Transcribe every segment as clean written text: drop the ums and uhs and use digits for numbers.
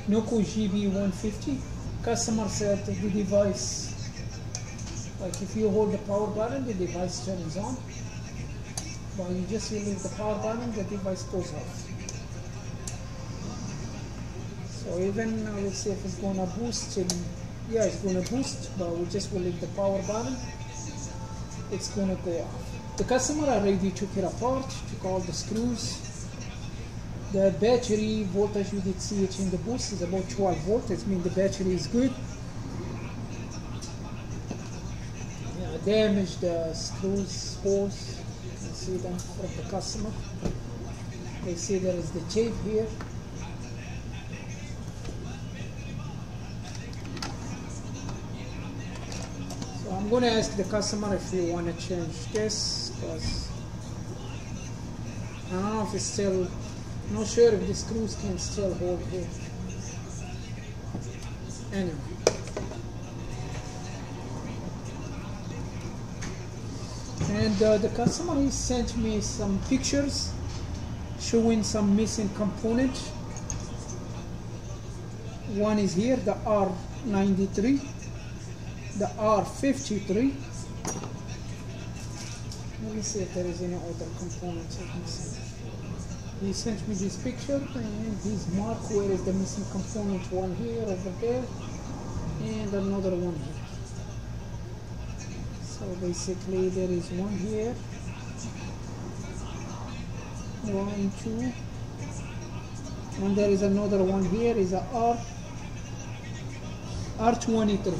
Noco GB150. Customer said the device, like if you hold the power button, the device turns on. But you just release the power button, the device goes off. So even let's see if it's gonna boost. Yeah, it's gonna boost, but we just release the power button. It's gonna go off. The customer already took it apart, took all the screws. The battery voltage, you did see it in the boost, is about 12 volts. It means the battery is good. Yeah, damaged the screws, holes. You can see them from the customer. They see there is the tape here. So I'm going to ask the customer if you want to change this, because I don't know if it's still. Not sure if the screws can still hold here. Anyway. And the customer, he sent me some pictures showing some missing component. One is here, the R93, the R53. Let me see if there is any other components I can see. He sent me this picture and he's marked where is the missing component, one here, over there, and another one here. So basically there is one here, 1, 2, and there is another one here, is a R23.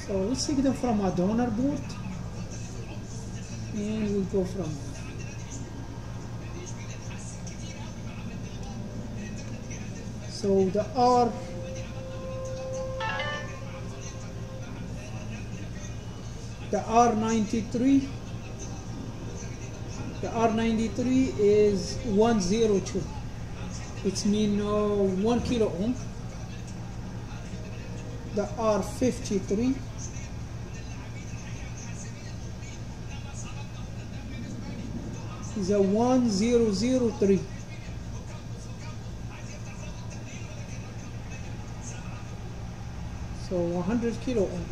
So let's take them from a donor board. And we'll go from there. So the R93, the R93 is 102. It's mean 1 kilo ohm. The R53 is a 1003. So 100 kilo ohm.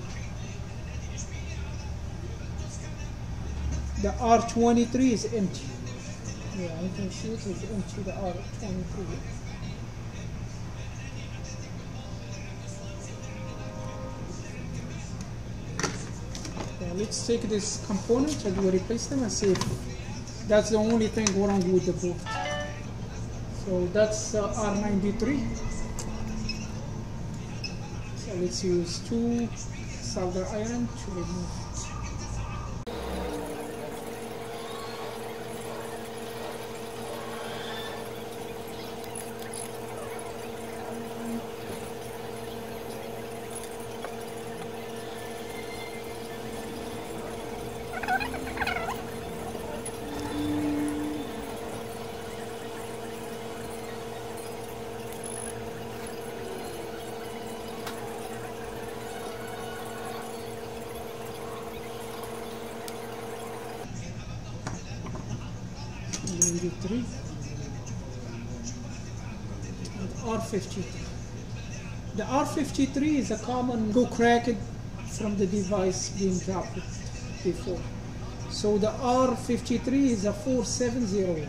The R23 is empty. Yeah, you can see it is empty, the R23. Yeah, let's take this component and we'll replace them and see if that's the only thing wrong with the board. So that's R93. So let's use 2 solder iron to remove it. And R53. The R53 is a common go cracked from the device being dropped before. So the R53 is a 4701.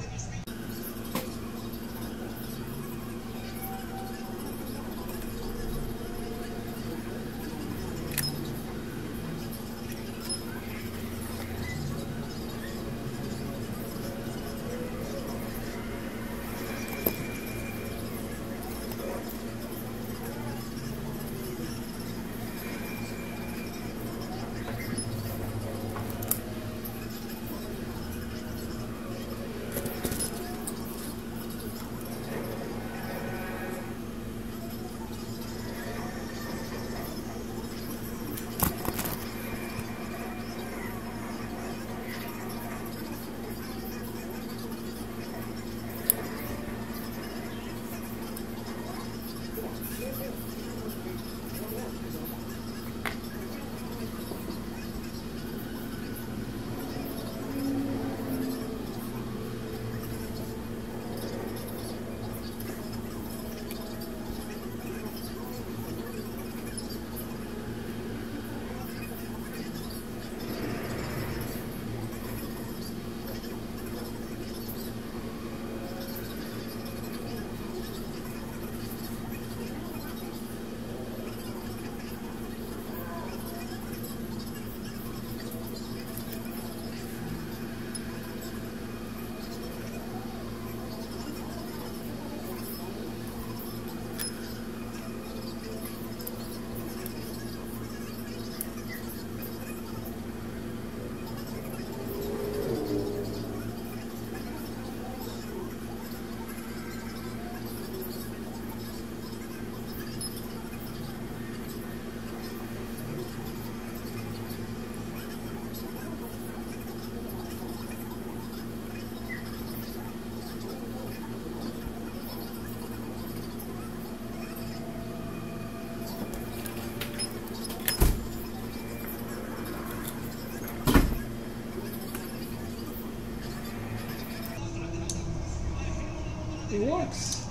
it works.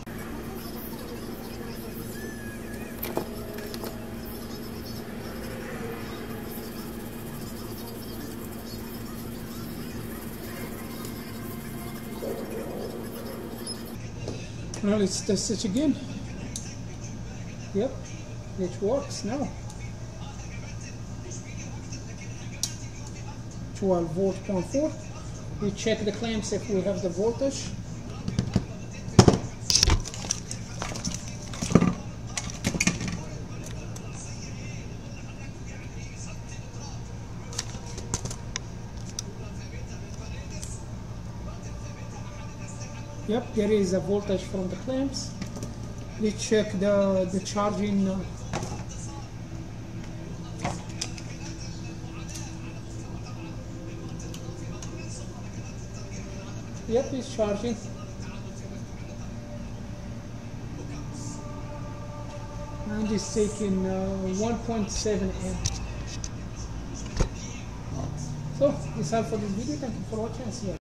Now let's test it again. Yep, it works now. 12 volt, 0.4. We check the clamps if we have the voltage. Yep, there is a voltage from the clamps. We check the charging. Yep, it's charging. And it's taking 1.7 amp. So, that's all for this video. Thank you for watching. See you.